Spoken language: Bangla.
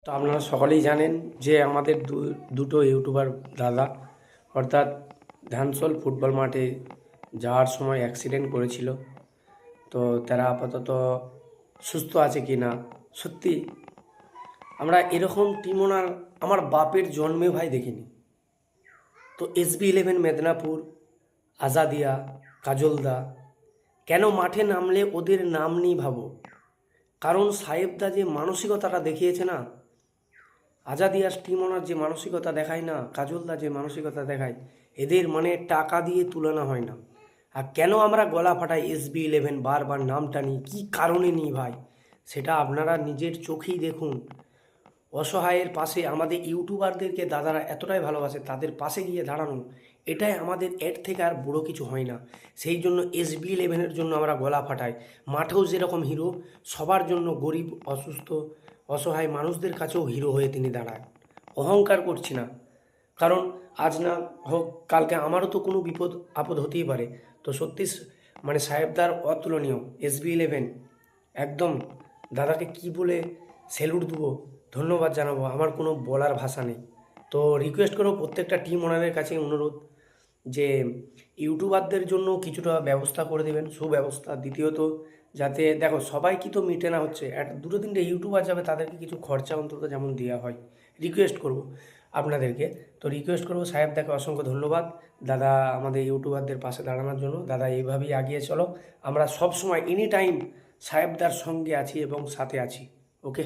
তো আপনারা সকলেই জানেন যে আমাদের দুটো ইউটিউবার দাদা অর্থাৎ ধানসল ফুটবল মাঠে যাওয়ার সময় অ্যাক্সিডেন্ট করেছিল। তো তারা আপাতত সুস্থ আছে কি না, সত্যি আমরা এরকম টিম ওনার আমার বাপের জন্মে ভাই দেখিনি। তো SB11 মেদিনীপুর, আজাদিয়া, কাজলদা কেন মাঠে নামলে ওদের নাম নেই ভাবো। কারণ সাহেবদা যে মানসিকতাটা দেখিয়েছে না, আজাদিয়ার টিম ওনার যে মানসিকতা দেখায় না, কাজলদা যে মানসিকতা দেখায়, এদের মানে টাকা দিয়ে তুলনা হয় না। আর কেন আমরা গলা ফাটাই SB11 বারবার নাম টানি, কী কারণে নিই ভাই, সেটা আপনারা নিজের চোখেই দেখুন। অসহায়ের পাশে আমাদের ইউটিউবারদেরকে দাদারা এতটাই ভালোবাসে, তাদের পাশে গিয়ে দাঁড়ানো, এটাই আমাদের এর থেকে আর বড়ো কিছু হয় না। সেই জন্য SB11-এর জন্য আমরা গলা ফাটাই। মাঠেও যেরকম হিরো, সবার জন্য গরিব, অসুস্থ, অসহায় মানুষদের কাছেও হিরো হয়ে তিনি দাঁড়ায়। অহংকার করছি না, কারণ আজ না হোক কালকে আমারও তো কোনো বিপদ আপদ হতেই পারে। তো সত্যি মানে সাহেবদার অতুলনীয় SB11, একদম দাদাকে কি বলে স্যালুট দেবো, ধন্যবাদ জানাবো, আমার কোনো বলার ভাষা নেই। তো রিকোয়েস্ট করবো প্রত্যেকটা টিম ওনারের কাছে অনুরোধ যে ইউটিউবারদের জন্য কিছুটা ব্যবস্থা করে দেবেন, সুব্যবস্থা। দ্বিতীয়ত যাতে দেখো সবাই কি তো মিটে না হচ্ছে, দুটো তিনটে ইউটিউবার যাবে, তাদেরকে কিছু খরচা অন্তত যেমন দেওয়া হয়, রিকোয়েস্ট করব আপনাদেরকে। তো রিকোয়েস্ট করবো সাহেব, দেখো অসংখ্য ধন্যবাদ দাদা আমাদের ইউটিউবারদের পাশে দাঁড়ানোর জন্য। দাদা এইভাবেই এগিয়ে চলো, আমরা সব সময় এনি টাইম সাহেবদার সঙ্গে আছি এবং সাথে আছি। ওকে।